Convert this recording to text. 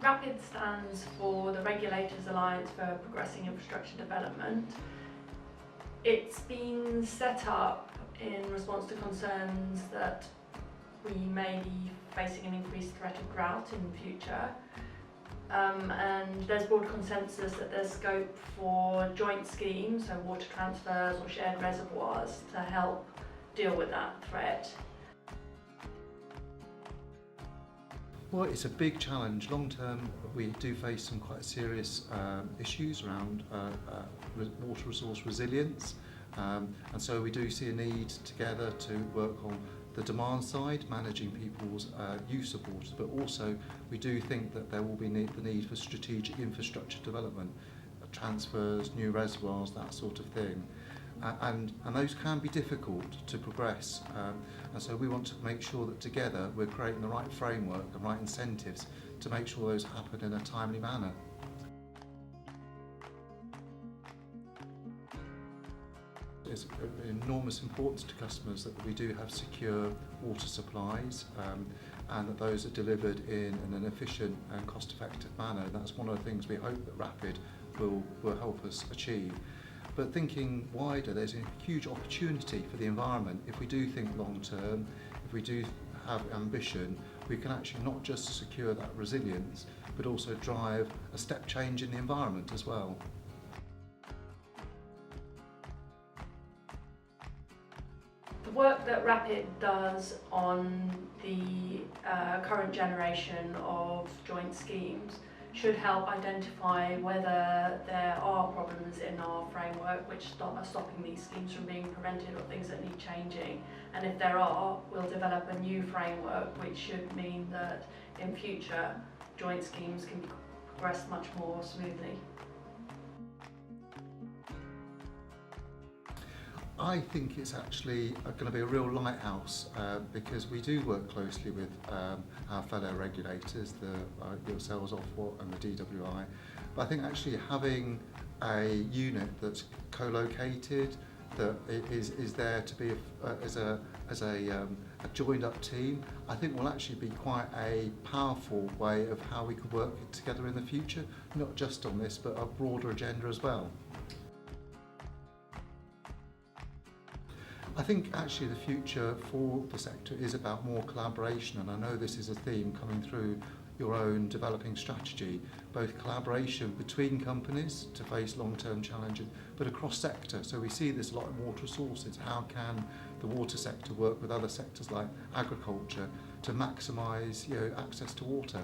RAPID stands for the Regulators Alliance for Progressing Infrastructure Development. It's been set up in response to concerns that we may be facing an increased threat of drought in the future. And there's broad consensus that there's scope for joint schemes, so water transfers or shared reservoirs, to help deal with that threat. Well, it's a big challenge. Long term, we do face some quite serious issues around water resource resilience, and so we do see a need together to work on the demand side, managing people's use of water, but also we do think that there will be the need for strategic infrastructure development, transfers, new reservoirs, that sort of thing. And those can be difficult to progress, and so we want to make sure that together we're creating the right framework and right incentives to make sure those happen in a timely manner. It's of enormous importance to customers that we do have secure water supplies, and that those are delivered in an efficient and cost-effective manner. That's one of the things we hope that RAPID will help us achieve. But thinking wider, there's a huge opportunity for the environment. If we do think long term, if we do have ambition, we can actually not just secure that resilience, but also drive a step change in the environment as well. The work that RAPID does on the current generation of joint schemes should help identify whether there are problems in our framework which are stopping these schemes from being prevented or things that need changing. And if there are, we'll develop a new framework which should mean that in future joint schemes can be progressed much more smoothly. I think it's actually going to be a real lighthouse because we do work closely with our fellow regulators, yourselves, Ofwat and the DWI. But I think actually having a unit that's co-located, that is there to be as a joined up team, I think will actually be quite a powerful way of how we could work together in the future, not just on this, but a broader agenda as well. I think actually the future for the sector is about more collaboration, and I know this is a theme coming through your own developing strategy, both collaboration between companies to face long-term challenges, but across sector. So we see this a lot in water resources. How can the water sector work with other sectors like agriculture to maximise access to water?